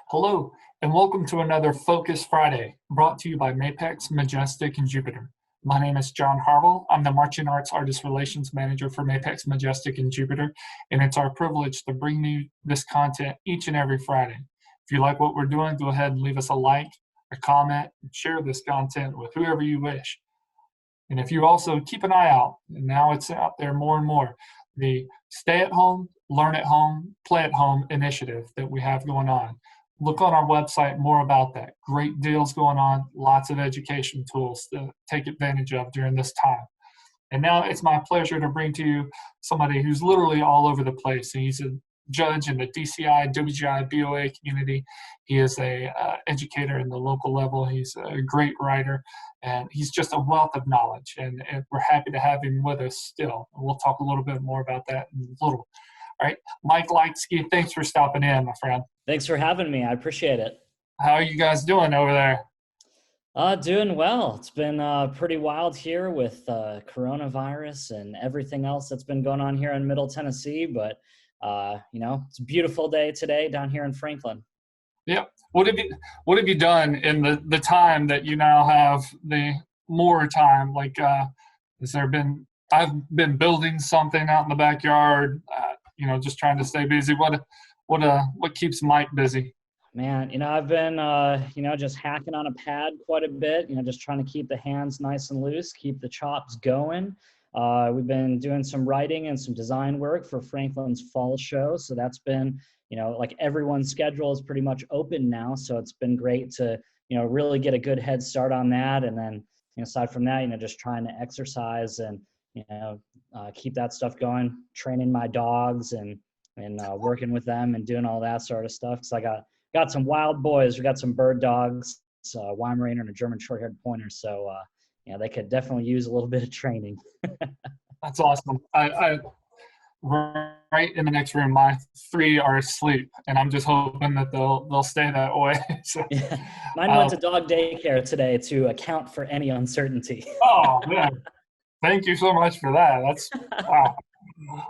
Hello, and welcome to another Focus Friday, brought to you by Mapex, Majestic, and Jupiter. My name is John Harwell. I'm the Marching Arts Artist Relations Manager for Mapex, Majestic, and Jupiter, and it's our privilege to bring you this content each and every Friday. If you like what we're doing, go ahead and leave us a like, a comment, and share this content with whoever you wish. And if you also keep an eye out, and now it's out there more and more, the Stay at Home, Learn at Home, Play at Home initiative that we have going on. Look on our website more about that. Great deals going on, lots of education tools to take advantage of during this time. And now it's my pleasure to bring to you somebody who's literally all over the place. He's a judge in the DCI, WGI, BOA community. He is a educator in the local level. He's a great writer, and he's just a wealth of knowledge. And we're happy to have him with us still. We'll talk a little bit more about that in a little. All right, Mike Leitzke, thanks for stopping in, my friend. Thanks for having me. I appreciate it. How are you guys doing over there? Doing well. It's been pretty wild here with coronavirus and everything else that's been going on here in Middle Tennessee. But, it's a beautiful day today down here in Franklin. Yeah. What have you done in the time that you now have the more time? Like, I've been building something out in the backyard, just trying to stay busy. What keeps Mike busy? Man, I've been, just hacking on a pad quite a bit, just trying to keep the hands nice and loose, keep the chops going. We've been doing some writing and some design work for Franklin's fall show. So that's been, like everyone's schedule is pretty much open now. So it's been great to, really get a good head start on that. And then, aside from that, just trying to exercise and, keep that stuff going, training my dogs and working with them and doing all that sort of stuff. Cause I got some wild boys. We got some bird dogs, a Weimaraner and a German short-haired pointer. So, they could definitely use a little bit of training. That's awesome. I right in the next room, my three are asleep, and I'm just hoping that they'll stay that way. So, yeah. Mine went to dog daycare today to account for any uncertainty. Oh man, thank you so much for that. That's wow.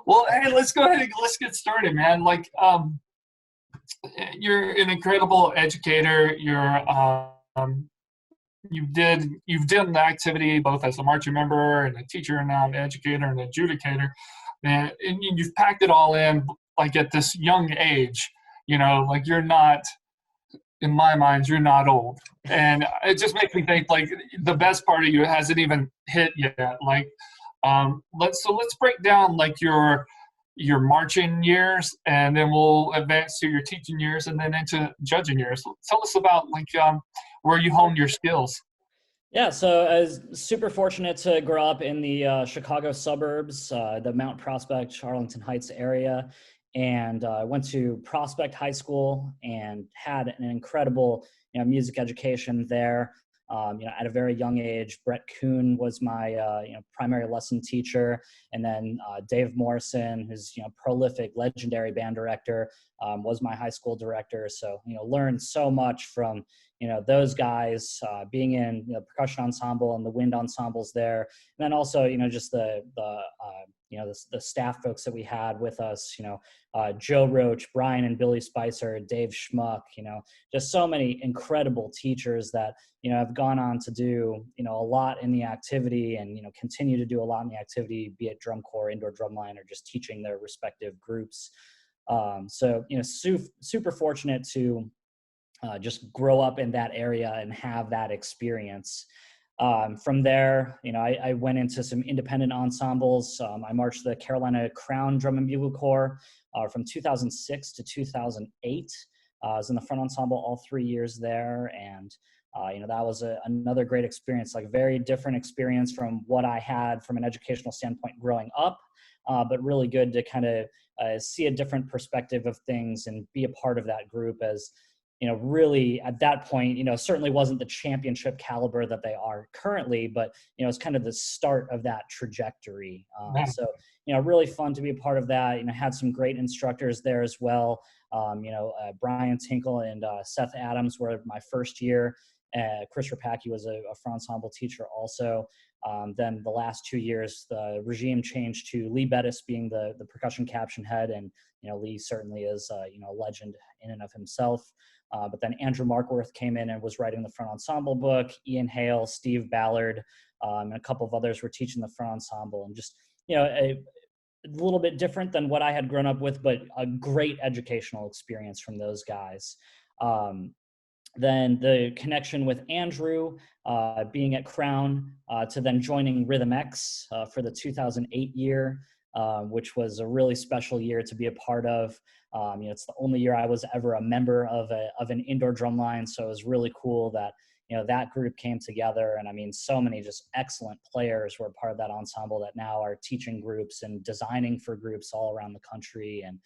Well, hey, let's go ahead and let's get started, man. Like, you're an incredible educator. You've done the activity both as a marching member and a teacher and now an educator and adjudicator, and you've packed it all in like at this young age. Like you're not, in my mind, you're not old, and it just makes me think like the best part of you hasn't even hit yet. Like, let's break down like your marching years, and then we'll advance to your teaching years, and then into judging years. Tell us about like where you honed your skills. Yeah, so I was super fortunate to grow up in the Chicago suburbs, the Mount Prospect, Arlington Heights area, and went to Prospect High School and had an incredible music education there. At a very young age, Brett Kuhn was my primary lesson teacher, and then Dave Morrison, who's prolific, legendary band director, was my high school director. So learned so much from those guys, being in the percussion ensemble and the wind ensembles there, and then also just the staff folks that we had with us, Joe Roach, Brian and Billy Spicer, Dave Schmuck, just so many incredible teachers that, have gone on to do, a lot in the activity and, continue to do a lot in the activity, be it drum corps, indoor drumline, or just teaching their respective groups. Super fortunate to just grow up in that area and have that experience. From there, I went into some independent ensembles. I marched the Carolina Crown Drum and Bugle Corps from 2006 to 2008. I was in the front ensemble all 3 years there, and that was another great experience, like very different experience from what I had from an educational standpoint growing up, but really good to kind of see a different perspective of things and be a part of that group as really at that point, certainly wasn't the championship caliber that they are currently, but, it's kind of the start of that trajectory. So, really fun to be a part of that. Had some great instructors there as well. Brian Tinkle and Seth Adams were my first year. Chris Rapacki was a front ensemble teacher also. Then the last 2 years, the regime changed to Lee Bettis being the percussion caption head. And, Lee certainly is, a legend in and of himself. But then Andrew Markworth came in and was writing the front ensemble book. Ian Hale, Steve Ballard, and a couple of others were teaching the front ensemble, and just, a little bit different than what I had grown up with, but a great educational experience from those guys. Then the connection with Andrew, being at Crown, to then joining Rhythm X for the 2008 year, which was a really special year to be a part of. It's the only year I was ever a member of an indoor drum line, so it was really cool that that group came together. And I mean, so many just excellent players were part of that ensemble that now are teaching groups and designing for groups all around the country. And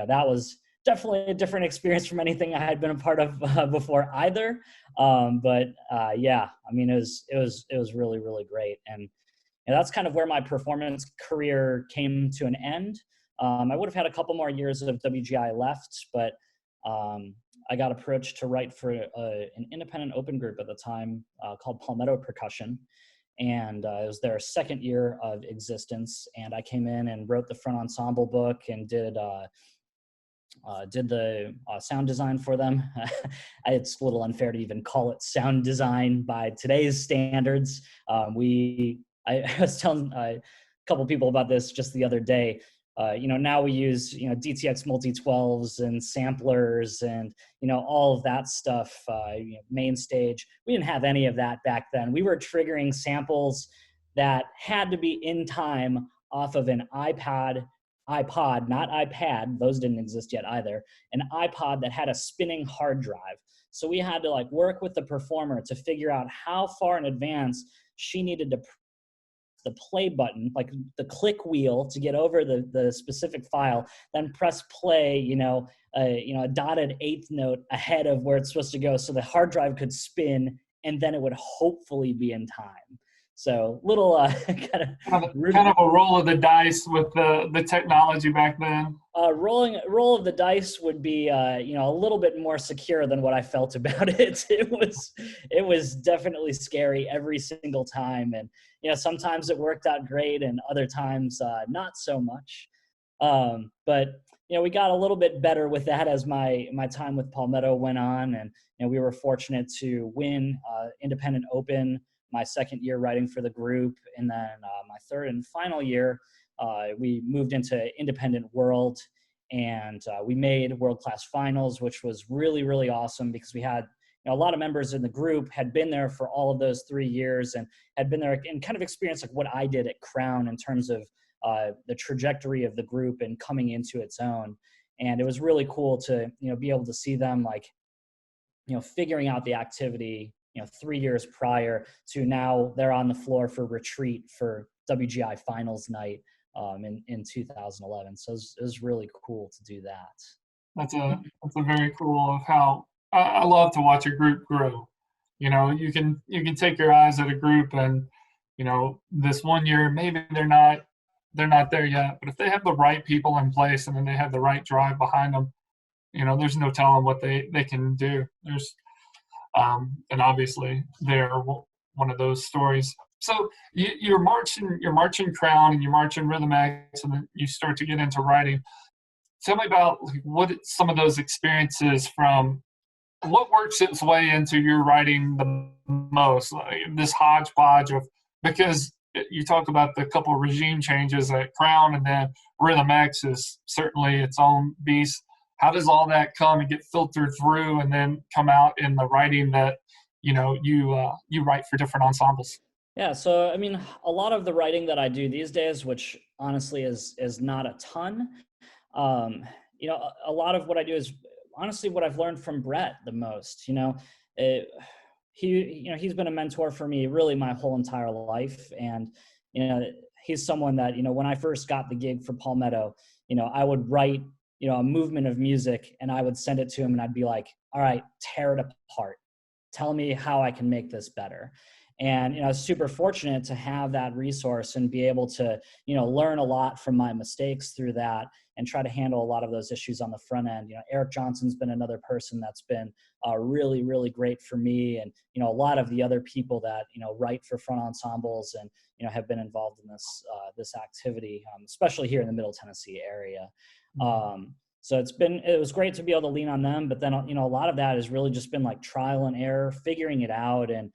that was definitely a different experience from anything I had been a part of before either. Yeah, I mean, it was really, really great. And that's kind of where my performance career came to an end. I would have had a couple more years of WGI left, but I got approached to write for an independent open group at the time called Palmetto Percussion. And it was their second year of existence. And I came in and wrote the front ensemble book and did the sound design for them. It's a little unfair to even call it sound design by today's standards. I was telling a couple people about this just the other day. Now we use DTX multi-12s and samplers and all of that stuff. Main stage. We didn't have any of that back then. We were triggering samples that had to be in time off of an iPod, not iPad, those didn't exist yet either, an iPod that had a spinning hard drive. So we had to work with the performer to figure out how far in advance she needed to press the play button, like the click wheel, to get over the specific file, then press play, a dotted eighth note ahead of where it's supposed to go, so the hard drive could spin, and then it would hopefully be in time. So little kind of a roll of the dice with the technology back then. Roll of the dice would be a little bit more secure than what I felt about it. It was definitely scary every single time, and sometimes it worked out great, and other times not so much. But we got a little bit better with that as my time with Palmetto went on, and we were fortunate to win Independent Open my second year writing for the group, and then my third and final year, we moved into Independent World, and we made world-class finals, which was really, really awesome because we had a lot of members in the group had been there for all of those 3 years and had been there and kind of experienced what I did at Crown in terms of the trajectory of the group and coming into its own. And it was really cool to be able to see them figuring out the activity 3 years prior to now they're on the floor for retreat for WGI finals night in 2011. So it was really cool to do that. That's a very cool of how I love to watch a group grow. You can take your eyes at a group and this one year maybe they're not there yet, but if they have the right people in place and then they have the right drive behind them, there's no telling what they can do. And obviously they're one of those stories. So you're marching Crown and you're marching Rhythm X, and then you start to get into writing. Tell me about what some of those experiences from what works its way into your writing the most, this hodgepodge of, because you talk about the couple of regime changes at Crown, and then Rhythm X is certainly its own beast. How does all that come and get filtered through and then come out in the writing that you write for different ensembles? Yeah, so I mean, a lot of the writing that I do these days, which honestly is not a ton, a lot of what I do is honestly what I've learned from Brett the most. He's been a mentor for me really my whole entire life, and he's someone that when I first got the gig for Palmetto, I would write a movement of music and I would send it to him and I'd be like, all right, tear it apart. Tell me how I can make this better. And I was super fortunate to have that resource and be able to learn a lot from my mistakes through that and try to handle a lot of those issues on the front end. Eric Johnson's been another person that's been really, really great for me, and a lot of the other people that write for front ensembles and have been involved in this activity, especially here in the Middle Tennessee area. So it was great to be able to lean on them, but then, a lot of that has really just been like trial and error, figuring it out, and,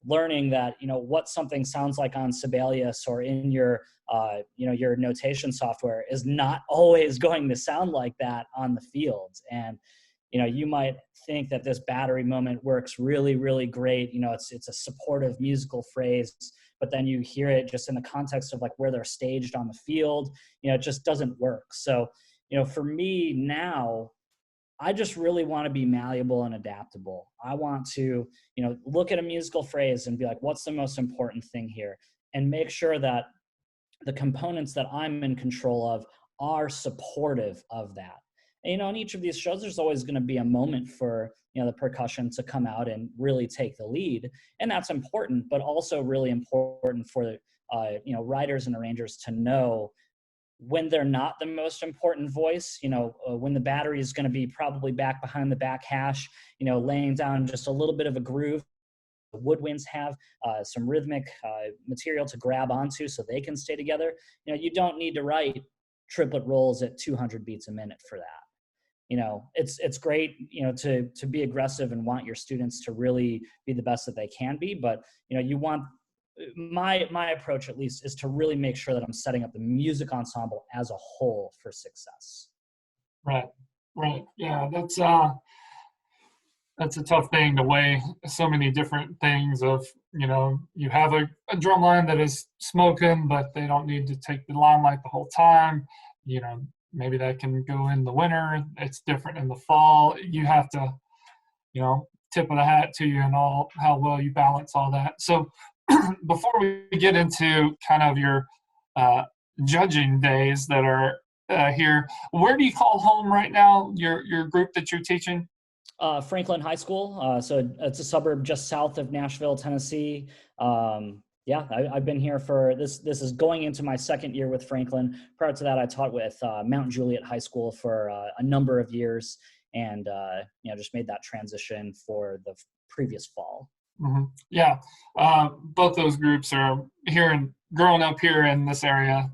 learning that, what something sounds like on Sibelius or in your, your notation software is not always going to sound like that on the field. And, you might think that this battery moment works really, really great. It's a supportive musical phrase, but then you hear it just in the context of like where they're staged on the field, it just doesn't work. So, for me now, I just really want to be malleable and adaptable. I want to, look at a musical phrase and be like, what's the most important thing here? And make sure that the components that I'm in control of are supportive of that. And, in each of these shows, there's always going to be a moment for, the percussion to come out and really take the lead. And that's important, but also really important for, writers and arrangers to know when they're not the most important voice, when the battery is going to be probably back behind the back hash, laying down just a little bit of a groove. The woodwinds have some rhythmic material to grab onto so they can stay together. You don't need to write triplet rolls at 200 beats a minute for that. It's great, to be aggressive and want your students to really be the best that they can be, but you want, my approach at least is to really make sure that I'm setting up the music ensemble as a whole for success. Right. Yeah, that's a tough thing to weigh so many different things of, you have a drum line that is smoking, but they don't need to take the limelight the whole time. Maybe that can go in the winter. It's different in the fall. You have to, tip of the hat to you and all how well you balance all that. So before we get into kind of your judging days that are here, where do you call home right now, your group that you're teaching? Franklin High School. So it's a suburb just south of Nashville, Tennessee. Yeah, I've been here for this. This is going into my second year with Franklin. Prior to that, I taught with Mount Juliet High School for a number of years, and just made that transition for the previous fall. Mm-hmm. Yeah, both those groups are here and growing up here in this area.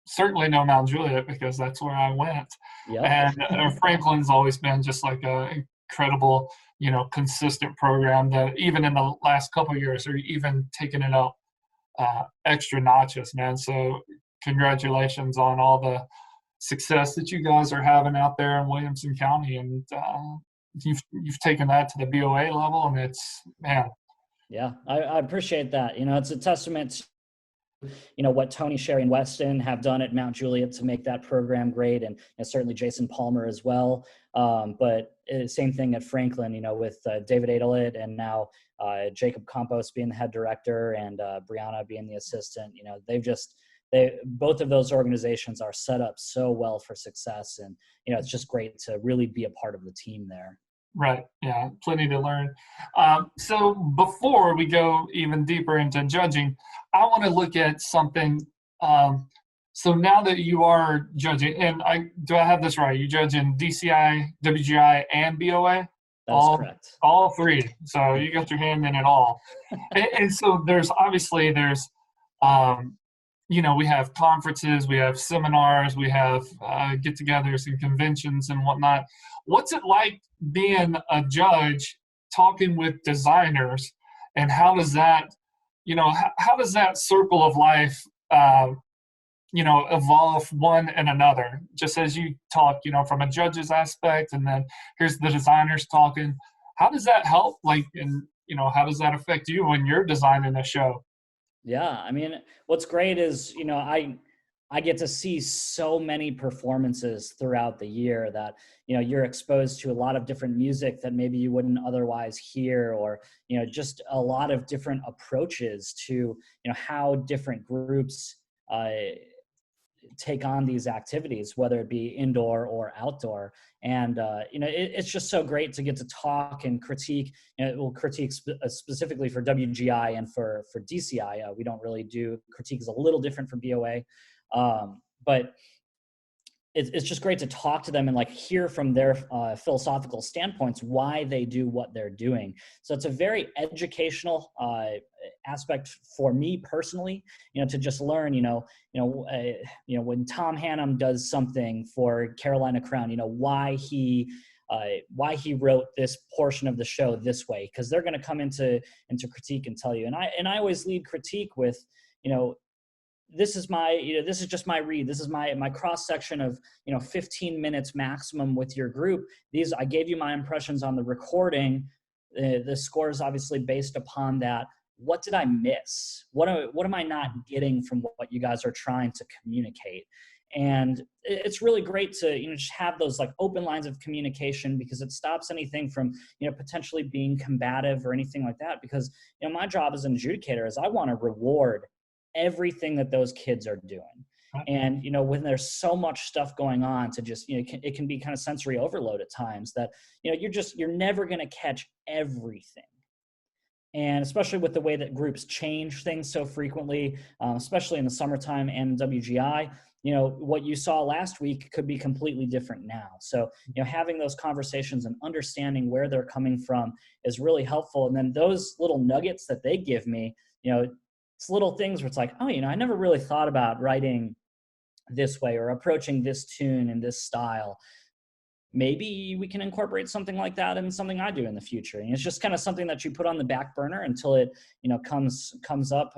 Certainly know Mount Juliet because that's where I went. Yep. And Franklin's always been just like a incredible, consistent program that even in the last couple of years are even taking it up extra notches, man. So congratulations on all the success that you guys are having out there in Williamson County, and you've taken that to the BOA level, and it's, man. Yeah, I appreciate that. It's a testament to, what Tony, Sherry, and Weston have done at Mount Juliet to make that program great, and certainly Jason Palmer as well. But same thing at Franklin, with David Adelit and now Jacob Campos being the head director and Brianna being the assistant. Both of those organizations are set up so well for success, and it's just great to really be a part of the team there. Right. Yeah. Plenty to learn. So before we go even deeper into judging, I want to look at something. So now that you are judging, and do I have this right? You judge in DCI, WGI, and BOA? That's correct. All three. So you got your hand in it all. and so there's we have conferences, we have seminars, we have get-togethers and conventions and whatnot. What's it like being a judge, talking with designers, and how does that circle of life, evolve one and another? Just as you talk, from a judge's aspect, and then here's the designers talking. How does that help? How does that affect you when you're designing a show? Yeah, what's great is, I get to see so many performances throughout the year that, you're exposed to a lot of different music that maybe you wouldn't otherwise hear, or, just a lot of different approaches to, how different groups take on these activities, whether it be indoor or outdoor. And, it's just so great to get to talk and critique, specifically for WGI and for DCI. We don't really do critique, is a little different from BOA. But it's just great to talk to them and like hear from their philosophical standpoints why they do what they're doing. So it's a very educational aspect for me personally, to just learn, when Tom Hannum does something for Carolina Crown, why he wrote this portion of the show this way, because they're going to come into critique and tell you. And I always lead critique with, this is just my read. This is my cross section of 15 minutes maximum with your group. I gave you my impressions on the recording. The score is obviously based upon that. What did I miss? What am I not getting from what you guys are trying to communicate? And it's really great to just have those like open lines of communication, because it stops anything from potentially being combative or anything like that. Because my job as an adjudicator is I want to reward everything that those kids are doing. And when there's so much stuff going on, to just it can be kind of sensory overload at times, that you're never going to catch everything. And especially with the way that groups change things so frequently, especially in the summertime and WGI, what you saw last week could be completely different now. So, having those conversations and understanding where they're coming from is really helpful. And then those little nuggets that they give me, it's little things where it's like, oh, I never really thought about writing this way or approaching this tune in this style. Maybe we can incorporate something like that in something I do in the future. And it's just kind of something that you put on the back burner until it, comes up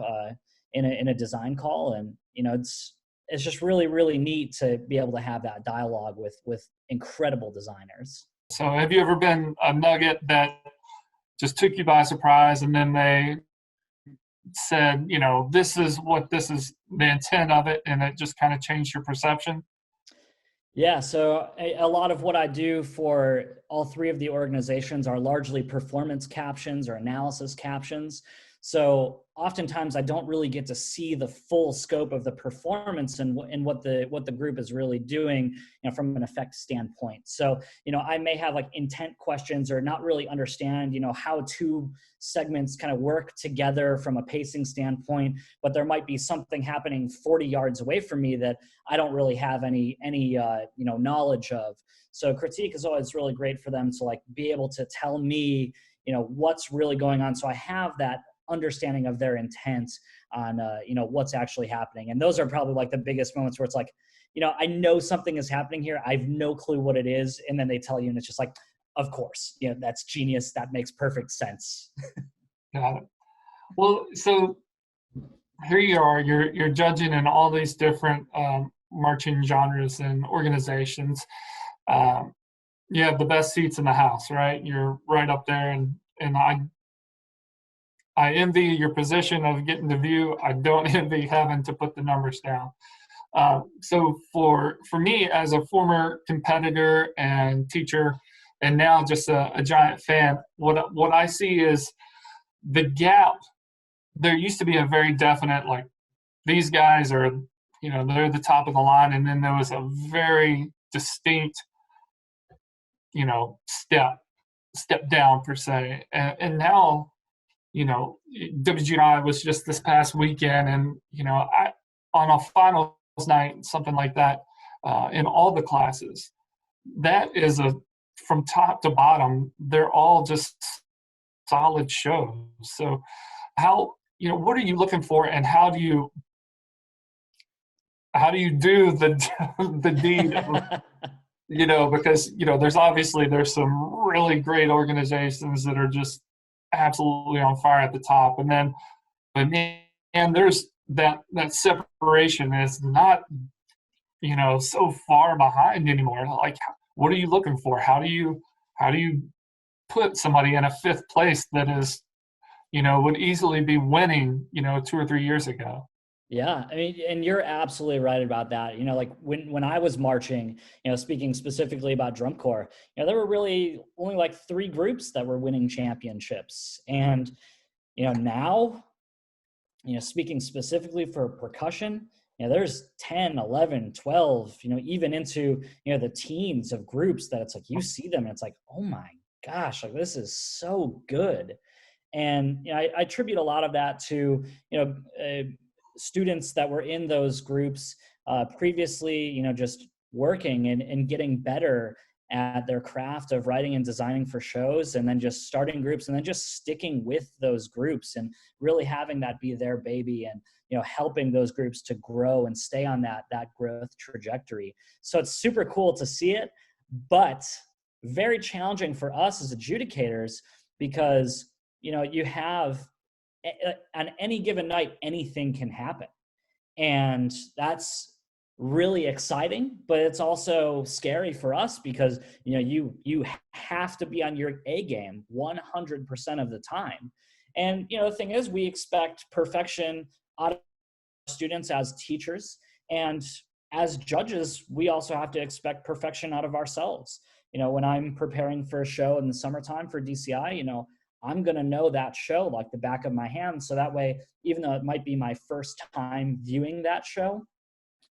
in a design call. And, it's just really, really neat to be able to have that dialogue with incredible designers. So have you ever been a nugget that just took you by surprise, and then they said, this is the intent of it, and it just kind of changed your perception? Yeah, so a lot of what I do for all three of the organizations are largely performance captions or analysis captions. So oftentimes I don't really get to see the full scope of the performance and what the group is really doing, from an effect standpoint. So, I may have like intent questions or not really understand, how two segments kind of work together from a pacing standpoint, but there might be something happening 40 yards away from me that I don't really have any knowledge of. So critique is always really great for them to like be able to tell me, what's really going on. So I have that understanding of their intent on, what's actually happening. And those are probably like the biggest moments where it's like, I know something is happening here. I have no clue what it is. And then they tell you, and it's just like, of course, that's genius. That makes perfect sense. Got it. Well, so here you are, you're judging in all these different marching genres and organizations. You have the best seats in the house, right? You're right up there, and I envy your position of getting the view. I don't envy having to put the numbers down. So for me, as a former competitor and teacher, and now just a giant fan, what I see is the gap. There used to be a very definite, like, these guys are, they're the top of the line, and then there was a very distinct, step down per se. And now, WGI was just this past weekend, and on a finals night, something like that, in all the classes, that is from top to bottom, they're all just solid shows. So what are you looking for, and how do you do the deed? Because there's some really great organizations that are just absolutely on fire at the top, and there's that separation is not so far behind anymore. Like, what are you looking for? How do you put somebody in a fifth place that is would easily be winning 2 or 3 years ago? Yeah, I mean, and you're absolutely right about that. Like when I was marching, speaking specifically about drum corps, there were really only like 3 groups that were winning championships. And, now, speaking specifically for percussion, there's 10, 11, 12, even into, the teens of groups that it's like, you see them and it's like, oh my gosh, like this is so good. And, I attribute a lot of that to, students that were in those groups previously, just working and getting better at their craft of writing and designing for shows, and then just starting groups and then just sticking with those groups and really having that be their baby, and helping those groups to grow and stay on that growth trajectory. So it's super cool to see it, but very challenging for us as adjudicators, because you have on any given night anything can happen, and that's really exciting, but it's also scary for us because you have to be on your A game 100% of the time. And the thing is, we expect perfection out of students as teachers, and as judges we also have to expect perfection out of ourselves. When I'm preparing for a show in the summertime for DCI, I'm going to know that show like the back of my hand, so that way, even though it might be my first time viewing that show,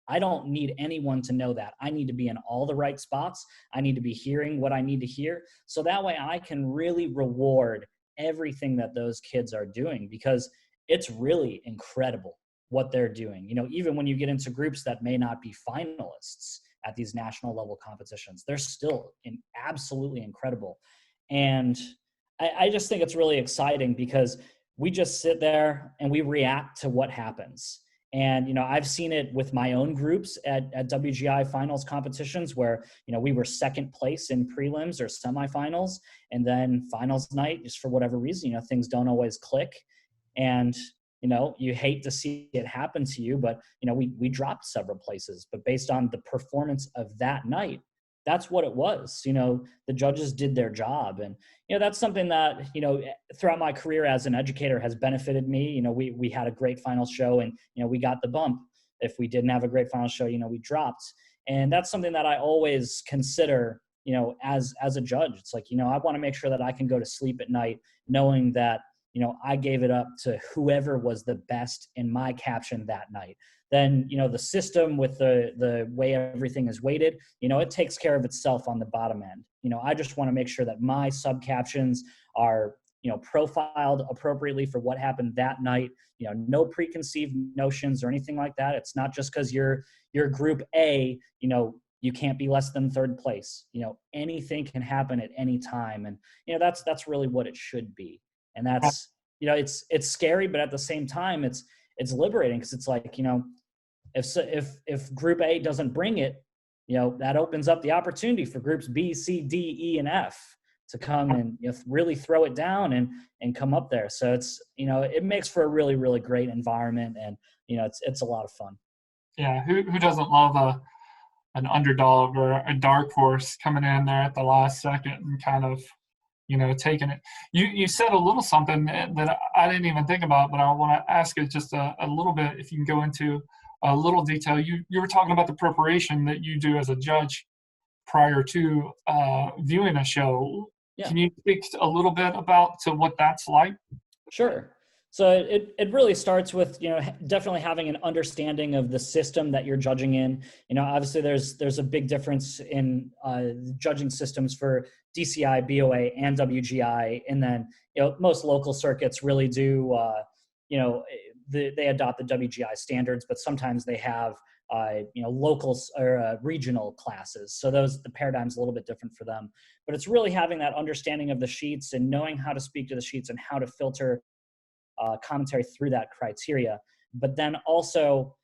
I don't need anyone to know that. I need to be in all the right spots. I need to be hearing what I need to hear, so that way I can really reward everything that those kids are doing, because it's really incredible what they're doing. Even when you get into groups that may not be finalists at these national level competitions, they're still absolutely incredible. And I just think it's really exciting because we just sit there and we react to what happens. And, I've seen it with my own groups at WGI finals competitions where, we were second place in prelims or semifinals, and then finals night, just for whatever reason, things don't always click. And, you hate to see it happen to you, but, we dropped several places, but based on the performance of that night, that's what it was. The judges did their job. And, that's something that, throughout my career as an educator has benefited me. We had a great final show and, we got the bump. If we didn't have a great final show, we dropped. And that's something that I always consider, as a judge. It's like, I want to make sure that I can go to sleep at night knowing that, I gave it up to whoever was the best in my caption that night. Then, the system with the way everything is weighted, it takes care of itself on the bottom end. I just want to make sure that my sub captions are, profiled appropriately for what happened that night. No preconceived notions or anything like that. It's not just because you're group A, you can't be less than third place. Anything can happen at any time. And, that's really what it should be. And that's, it's scary, but at the same time, it's liberating, because it's like, if group A doesn't bring it, that opens up the opportunity for groups B, C, D, E, and F to come and really throw it down and come up there. So it's, it makes for a really, really great environment, and, it's a lot of fun. Yeah. Who doesn't love an underdog or a dark horse coming in there at the last second and kind of, taking it. You said a little something that I didn't even think about, but I want to ask it just a little bit, if you can go into a little detail. You were talking about the preparation that you do as a judge prior to viewing a show. Yeah. Can you speak a little bit about to what that's like? Sure. So it really starts with, definitely having an understanding of the system that you're judging in. Obviously there's a big difference in judging systems for DCI, BOA, and WGI. And then, most local circuits really do, they adopt the WGI standards, but sometimes they have, local or regional classes. So the paradigm's a little bit different for them. But it's really having that understanding of the sheets and knowing how to speak to the sheets and how to filter commentary through that criteria. But then also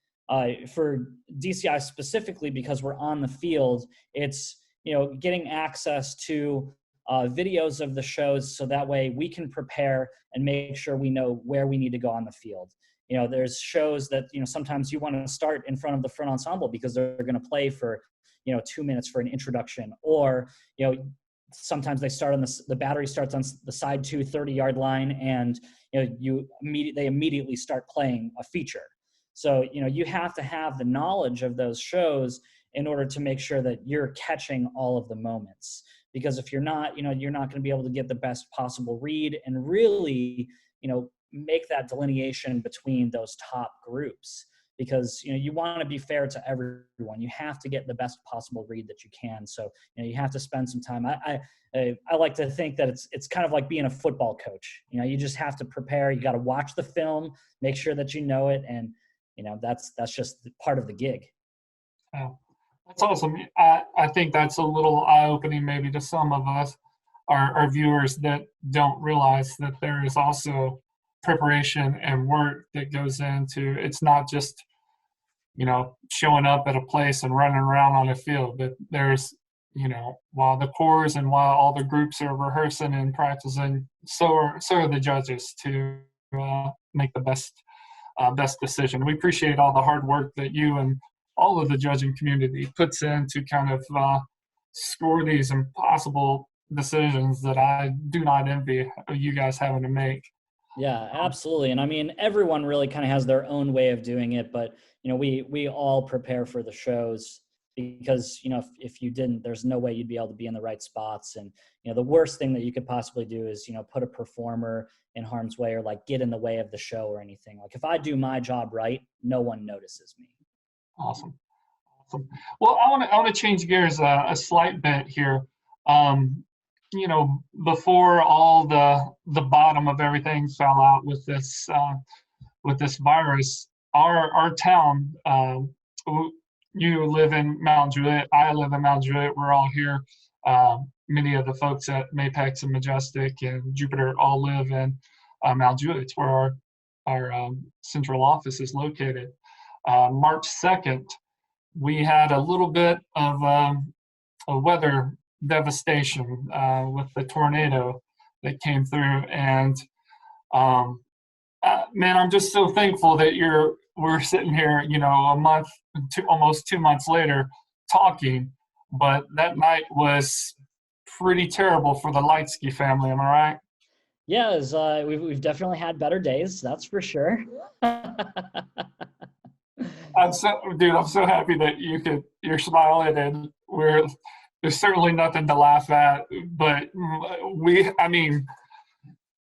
for DCI specifically, because we're on the field, it's getting access to videos of the shows, so that way we can prepare and make sure we know where we need to go on the field. There's shows that sometimes you want to start in front of the front ensemble because they're going to play for 2 minutes for an introduction, or sometimes they start on the battery starts on the side 30-yard line, and they immediately start playing a feature. So you have to have the knowledge of those shows in order to make sure that you're catching all of the moments, because if you're not, you're not going to be able to get the best possible read and really make that delineation between those top groups, because you want to be fair to everyone. You have to get the best possible read that you can. So you have to spend some time. I like to think that it's kind of like being a football coach. You just have to prepare. You got to watch the film, make sure that you know it, and that's just part of the gig. Oh, That's awesome. I think that's a little eye-opening maybe to some of us, our viewers, that don't realize that there is also preparation and work that goes into it's not just, showing up at a place and running around on a field, but there's, while the corps and while all the groups are rehearsing and practicing, so are the judges to make the best decision. We appreciate all the hard work that you and all of the judging community puts in to kind of score these impossible decisions that I do not envy you guys having to make. Yeah, absolutely. And I mean, everyone really kind of has their own way of doing it, but we all prepare for the shows because, if you didn't, there's no way you'd be able to be in the right spots. And, the worst thing that you could possibly do is, put a performer in harm's way or like get in the way of the show or anything. Like if I do my job right, no one notices me. Awesome. Awesome. Well, I want to change gears a slight bit here. Um, Before all the bottom of everything fell out with this virus, our town. You live in Mount Juliet. I live in Mount Juliet. We're all here. Many of the folks at Mapex and Majestic and Jupiter all live in Mount Juliet. It's where our central office is located. March 2nd, we had a little bit of a weather devastation with the tornado that came through, and man, I'm just so thankful that we're sitting here, a month, almost 2 months later, talking. But that night was pretty terrible for the Leitzke family. Am I right? Yeah, we've definitely had better days, that's for sure. I'm so happy that you're smiling, and there's certainly nothing to laugh at, but I mean,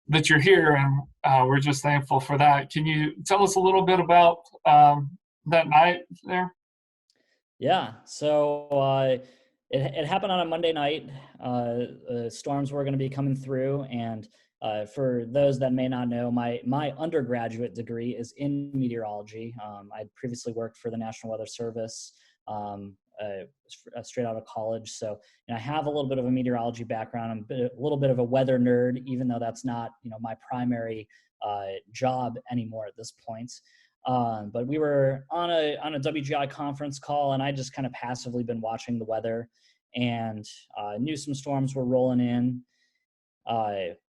that you're here, and we're just thankful for that. Can you tell us a little bit about that night there? Yeah, so it happened on a Monday night. Storms were going to be coming through, and for those that may not know, my undergraduate degree is in meteorology. I'd previously worked for the National Weather Service straight out of college, so I have a little bit of a meteorology background. I'm a little bit of a weather nerd, even though that's not my primary job anymore at this point. But we were on a WGI conference call, and I just kind of passively been watching the weather, and knew some storms were rolling in.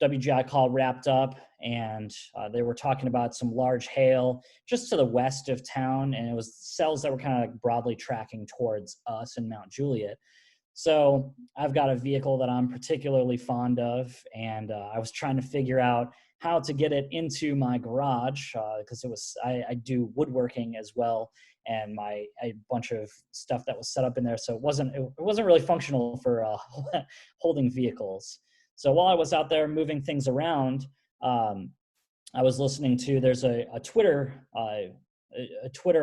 WGI call wrapped up, and they were talking about some large hail just to the west of town, and it was cells that were kind of like broadly tracking towards us in Mount Juliet. So I've got a vehicle that I'm particularly fond of, and I was trying to figure out how to get it into my garage because I do woodworking as well, and a bunch of stuff that was set up in there, so it wasn't really functional for holding vehicles. So while I was out there moving things around, I was listening to there's a Twitter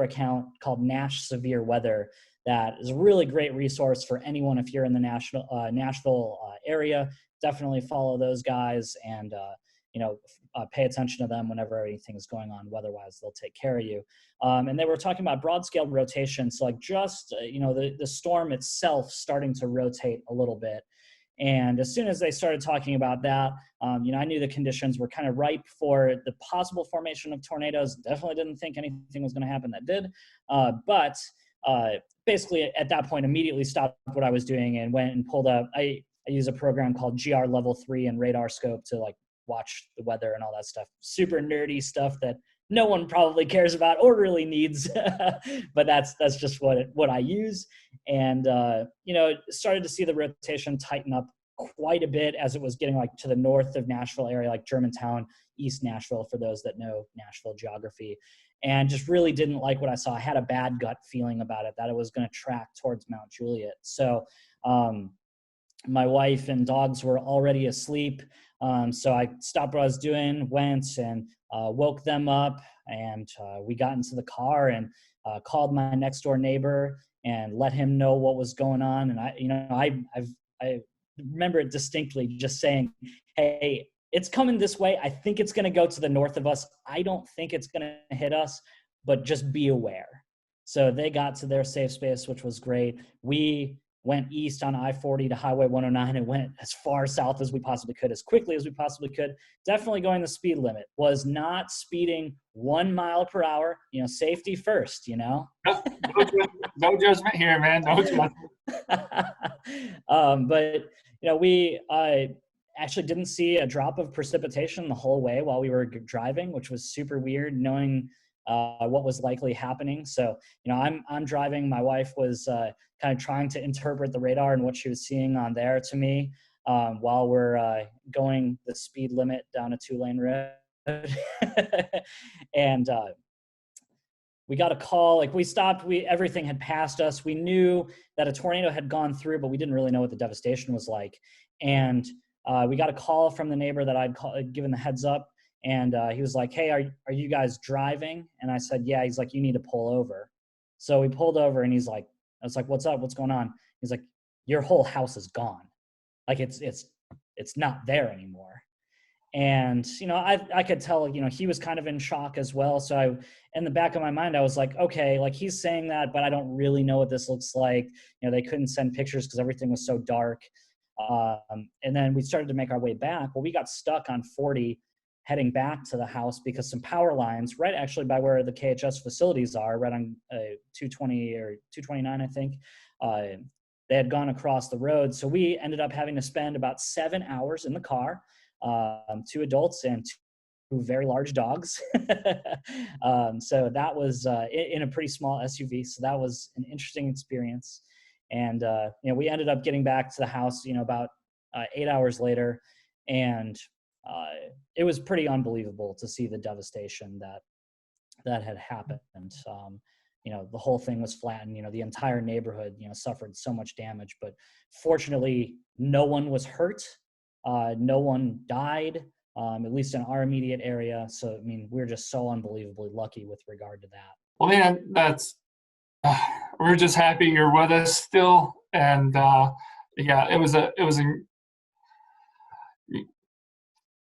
account called Nash Severe Weather that is a really great resource for anyone if you're in the Nashville area. Definitely follow those guys and pay attention to them whenever anything's going on weather-wise. They'll take care of you. And they were talking about broad-scale rotation, so like just the storm itself starting to rotate a little bit. And as soon as they started talking about that, I knew the conditions were kind of ripe for the possible formation of tornadoes. Definitely didn't think anything was going to happen that did. But basically at that point, immediately stopped what I was doing and went and pulled up. I use a program called GR Level 3 and Radar Scope to like watch the weather and all that stuff. Super nerdy stuff that no one probably cares about or really needs, but that's just what I use. And started to see the rotation tighten up quite a bit as it was getting like to the north of Nashville area, like Germantown, East Nashville, for those that know Nashville geography, and just really didn't like what I saw. I had a bad gut feeling about it that it was going to track towards Mount Juliet. So my wife and dogs were already asleep. So I stopped what I was doing, went and woke them up, and we got into the car and called my next door neighbor and let him know what was going on. And I remember it distinctly, just saying, "Hey, it's coming this way. I think it's going to go to the north of us. I don't think it's going to hit us, but just be aware." So they got to their safe space, which was great. We went east on I-40 to Highway 109 and went as far south as we possibly could, as quickly as we possibly could. Definitely going the speed limit. Was not speeding 1 mile per hour. Safety first, No, no judgment here, man. No judgment. But we actually didn't see a drop of precipitation the whole way while we were driving, which was super weird, knowing what was likely happening. So I'm driving. My wife was kind of trying to interpret the radar and what she was seeing on there to me while we're going the speed limit down a 2-lane road. And we got a call, like we stopped, everything had passed us. We knew that a tornado had gone through, but we didn't really know what the devastation was like. And we got a call from the neighbor that I'd given the heads up. And he was like, hey, are you guys driving? And I said, yeah. He's like, you need to pull over. So we pulled over and I was like, what's up? What's going on? He's like, your whole house is gone. Like it's not there anymore. And, I could tell, he was kind of in shock as well. So in the back of my mind, I was like, okay, like he's saying that, but I don't really know what this looks like. They couldn't send pictures because everything was so dark. And then we started to make our way back. Well, we got stuck on 40 heading back to the house because some power lines, right actually by where the KHS facilities are, right on 220 or 229, I think, they had gone across the road. So we ended up having to spend about 7 hours in the car. 2 adults and 2 very large dogs. So that was in a pretty small SUV. So that was an interesting experience. And, we ended up getting back to the house, about 8 hours later. And it was pretty unbelievable to see the devastation that had happened. The whole thing was flattened. The entire neighborhood, suffered so much damage. But fortunately, no one was hurt. No one died, at least in our immediate area. So, we're just so unbelievably lucky with regard to that. Well, man, we're just happy you're with us still. And yeah, it was an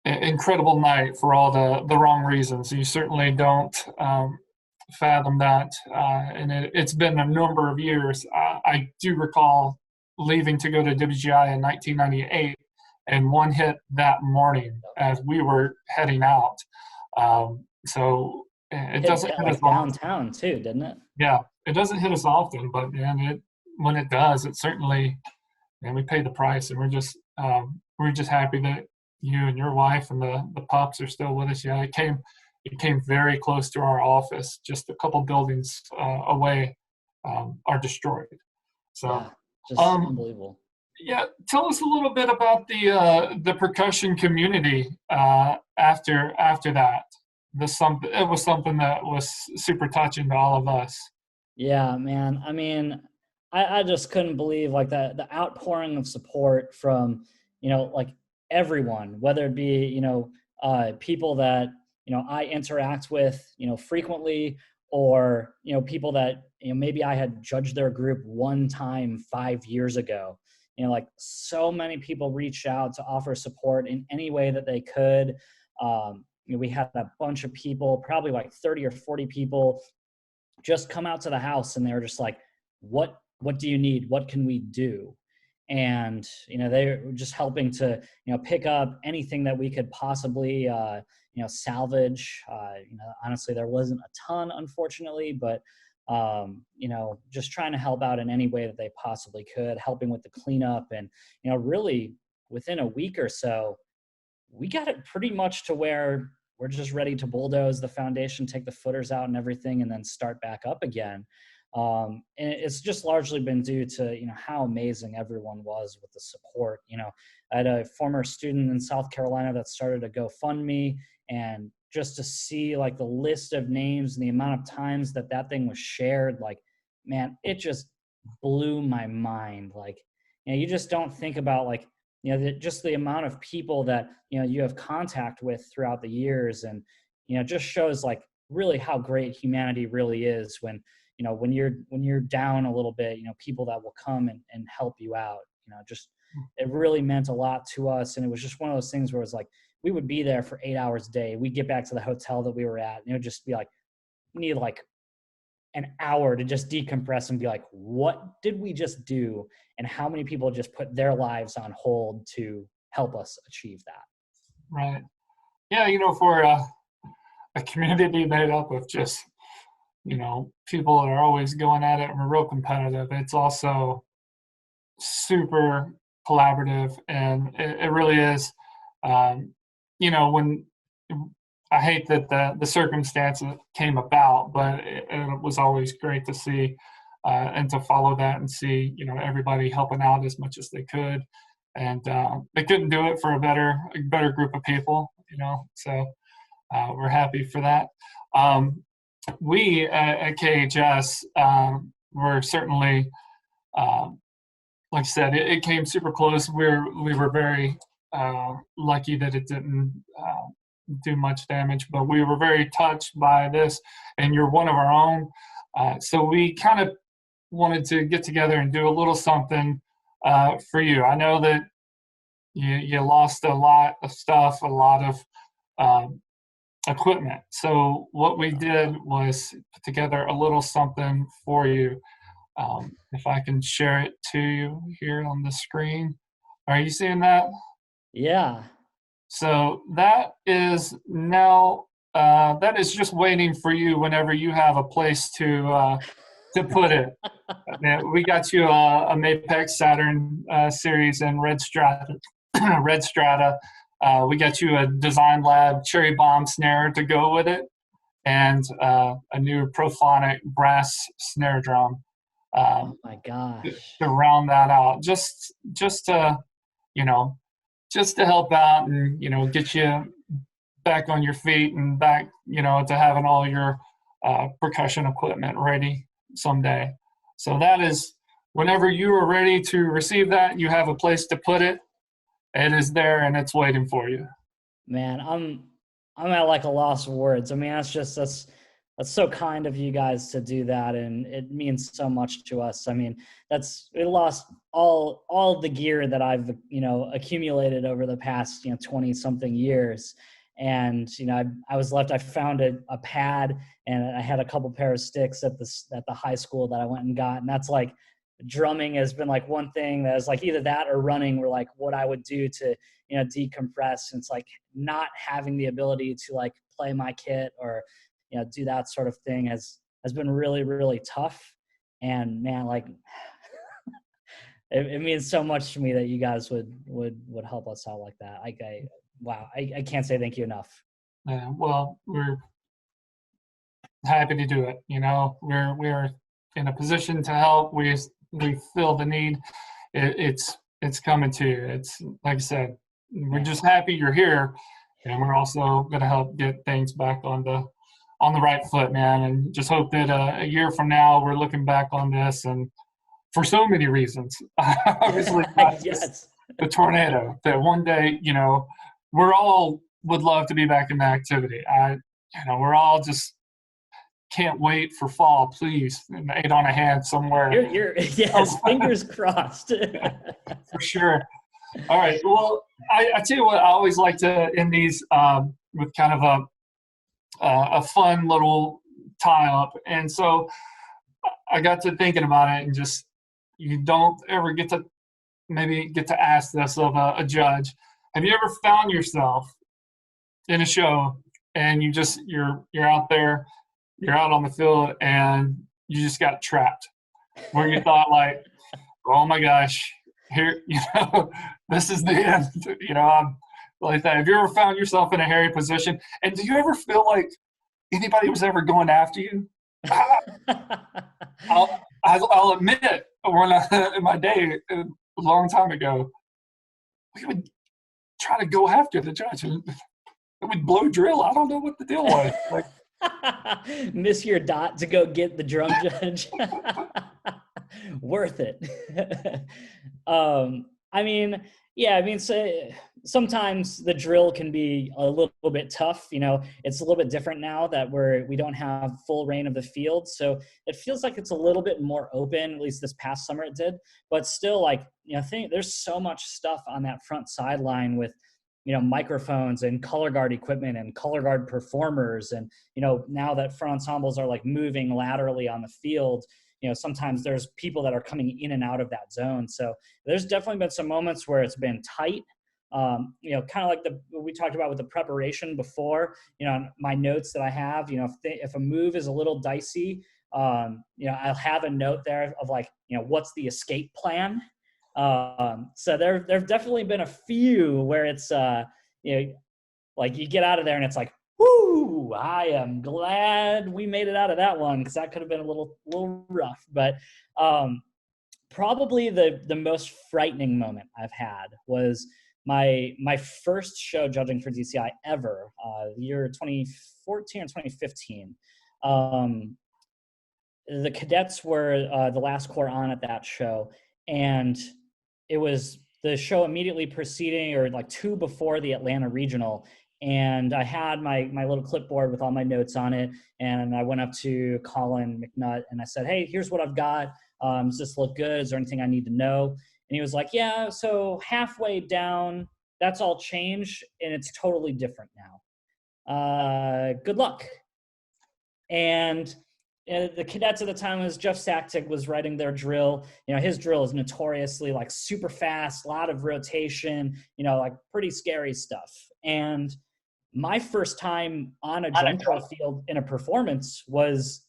incredible night for all the wrong reasons. You certainly don't fathom that. And it's been a number of years. I do recall leaving to go to WGI in 1998. And one hit that morning as we were heading out. So it doesn't hit us downtown often. Too, didn't it? Yeah, it doesn't hit us often, but man, when it does, it certainly, and we pay the price. And we're just happy that you and your wife and the pups are still with us. Yeah, it came very close to our office, just a couple buildings away, are destroyed. So yeah, just unbelievable. Yeah, tell us a little bit about the percussion community after that. It was something that was super touching to all of us. Yeah, man. I just couldn't believe like the outpouring of support from like everyone, whether it be people that I interact with frequently, or people that maybe I had judged their group one time 5 years ago. Like so many people reached out to offer support in any way that they could. We had a bunch of people, probably like 30 or 40 people, just come out to the house, and they were just like, what do you need? What can we do? And, they were just helping to, pick up anything that we could possibly, salvage. Honestly, there wasn't a ton, unfortunately, but just trying to help out in any way that they possibly could, helping with the cleanup. And, really within a week or so, we got it pretty much to where we're just ready to bulldoze the foundation, take the footers out and everything, and then start back up again. And it's just largely been due to, how amazing everyone was with the support. I had a former student in South Carolina that started a GoFundMe, and just to see like the list of names and the amount of times that thing was shared, like, man, it just blew my mind. Like, you just don't think about like, just the amount of people that, you have contact with throughout the years. And, just shows like really how great humanity really is when, when you're down a little bit, people that will come and help you out, just, it really meant a lot to us. And it was just one of those things where it was like, we would be there for 8 hours a day. We'd get back to the hotel that we were at, and it would just be like, we need like an hour to just decompress and be like, what did we just do? And how many people just put their lives on hold to help us achieve that? Right. Yeah, for a community made up of just, people that are always going at it and real competitive, it's also super collaborative, and it really is. When I hate that the circumstances came about, but it was always great to see and to follow that and see everybody helping out as much as they could, and they couldn't do it for a better group of people, so we're happy for that. We at KHS were certainly. Like I said, it came super close. We were very lucky that it didn't do much damage, but we were very touched by this, and you're one of our own. So we kind of wanted to get together and do a little something for you. I know that you lost a lot of stuff, a lot of equipment. So what we did was put together a little something for you. If I can share it to you here on the screen. Are you seeing that? Yeah. So that is now, that is just waiting for you whenever you have a place to put it. We got you a Mapex Saturn series in red strata. Red strata. We got you a Design Lab cherry bomb snare to go with it, and a new Prophonic brass snare drum. Oh my gosh. To round that out, just to just to help out and get you back on your feet and back to having all your percussion equipment ready someday. So that is, whenever you are ready to receive that, you have a place to put it. It is there and it's waiting for you. Man, I'm at like a loss of words. I mean, that's so kind of you guys to do that, and it means so much to us. I mean, we lost all the gear that I've accumulated over the past 20 something years, and I was left. I found a pad, and I had a couple pair of sticks at the high school that I went and got, and that's like, drumming has been like one thing that is like either that or running were like what I would do to decompress. And it's like not having the ability to like play my kit or do that sort of thing has been really, really tough. And man, like it means so much to me that you guys would help us out like that. Wow, I can't say thank you enough. Yeah, well, we're happy to do it. We're in a position to help. We feel the need. It's coming to you. It's like I said, we're just happy you're here, and we're also going to help get things back on the right foot, man. And just hope that a year from now we're looking back on this, and for so many reasons, obviously not Yes. just the tornado. That one day, we're all would love to be back in the activity. We're all just can't wait for fall, please. And 8 on a hand somewhere. Yes, fingers crossed. For sure. All right. Well, I tell you what, I always like to end these with kind of a fun little tie-up. And so I got to thinking about it, and just, you don't ever get to ask this of a judge. Have you ever found yourself in a show and you're out there, you're out on the field, and you just got trapped, where you thought like, oh my gosh, here, this is the end, I'm like that. Have you ever found yourself in a hairy position? And do you ever feel like anybody was ever going after you? I'll admit, when in my day, a long time ago, we would try to go after the judge, and it would blow drill. I don't know what the deal was. Like, miss your dot to go get the drum judge. Worth it. So sometimes the drill can be a little bit tough. It's a little bit different now that we don't have full reign of the field. So it feels like it's a little bit more open, at least this past summer it did, but still, like, there's so much stuff on that front sideline with microphones and color guard equipment and color guard performers. And, now that front ensembles are like moving laterally on the field, sometimes there's people that are coming in and out of that zone. So there's definitely been some moments where it's been tight. Kind of like we talked about with the preparation before, my notes that I have, if a move is a little dicey, I'll have a note there of like, what's the escape plan? So there've definitely been a few where it's, like you get out of there and it's like, whoo, I am glad we made it out of that one, because that could have been a little rough. But probably the most frightening moment I've had was my first show judging for DCI ever, the year 2014 or 2015. The cadets were the last corps on at that show, and it was the show immediately preceding, or like 2 before, the Atlanta Regional. And I had my little clipboard with all my notes on it. And I went up to Colin McNutt and I said, hey, here's what I've got. Does this look good? Is there anything I need to know? And he was like, yeah, so halfway down, that's all changed and it's totally different now. Good luck. And the cadets at the time, was Jeff Saktik was writing their drill. His drill is notoriously like super fast, a lot of rotation, like pretty scary stuff. And my first time on a drum corps field in a performance was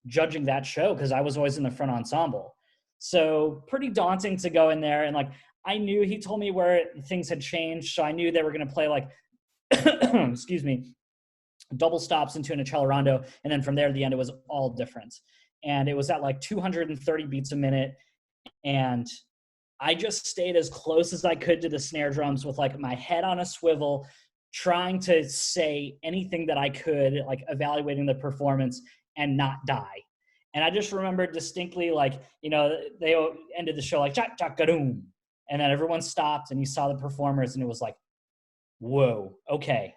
judging that show, because I was always in the front ensemble. So pretty daunting to go in there. And like, I knew, he told me where things had changed. So I knew they were going to play like, excuse me, double stops into an accelerando. And then from there to the end, it was all different. And it was at like 230 beats a minute. And I just stayed as close as I could to the snare drums with like my head on a swivel, trying to say anything that I could, like evaluating the performance and not die. And I just remember distinctly, like, they ended the show like, chak, chak, gadoom. And then everyone stopped and you saw the performers and it was like, whoa, okay.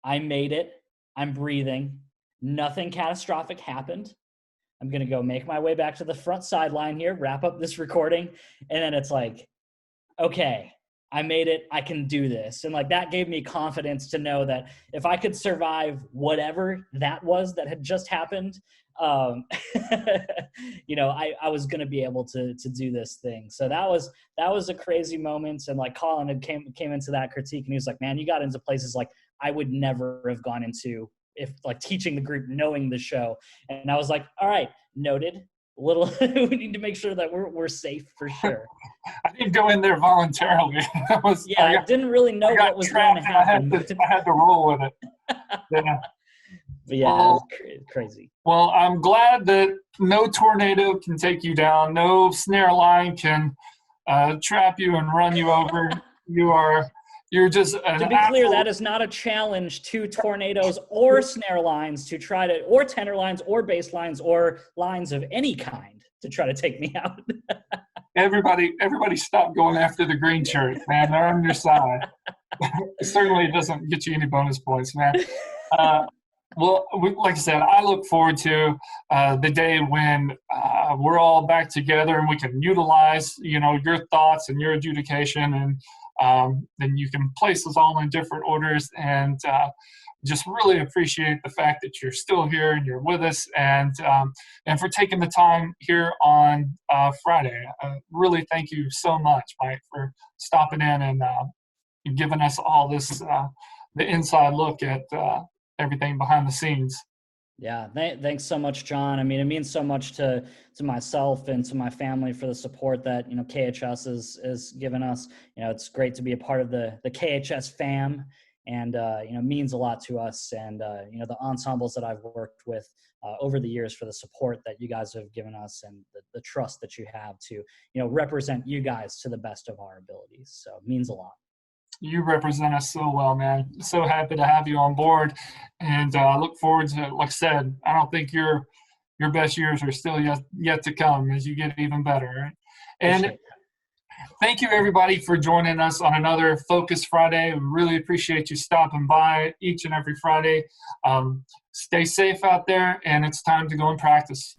I made it. I'm breathing. Nothing catastrophic happened. I'm going to go make my way back to the front sideline here, wrap up this recording. And then it's like, okay, I made it. I can do this. And like, that gave me confidence to know that if I could survive whatever that was that had just happened, I was going to be able to do this thing. So that was a crazy moment. And like Colin had came into that critique and he was like, man, you got into places like I would never have gone into if like teaching the group, knowing the show. And I was like, all right, noted. We need to make sure that we're safe for sure. I didn't go in there voluntarily. I didn't really know what was going to happen. I had to roll with it. Yeah. But yeah, it was crazy. Well, I'm glad that no tornado can take you down. No snare line can trap you and run you over. You're just to be clear, that is not a challenge to tornadoes or snare lines to try to, or tenor lines or bass lines or lines of any kind to try to take me out. Everybody stop going after the green shirt, man. They're on your side. It certainly doesn't get you any bonus points, man. Well, like I said, I look forward to the day when we're all back together and we can utilize, your thoughts and your adjudication, and then you can place us all in different orders, and just really appreciate the fact that you're still here and you're with us, and for taking the time here on Friday. Really, thank you so much, Mike, for stopping in and giving us all this the inside look at everything behind the scenes. Yeah, thanks so much, John. I mean, it means so much to myself and to my family for the support that KHS is given us. It's great to be a part of the KHS fam, and means a lot to us. And the ensembles that I've worked with over the years, for the support that you guys have given us, and the trust that you have to represent you guys to the best of our abilities. So it means a lot. You represent us so well, man. So happy to have you on board, and look forward to, like I said, I don't think your best years are still yet to come as you get even better. Right? And thank you, everybody, for joining us on another Focus Friday. We really appreciate you stopping by each and every Friday. Stay safe out there, and it's time to go and practice.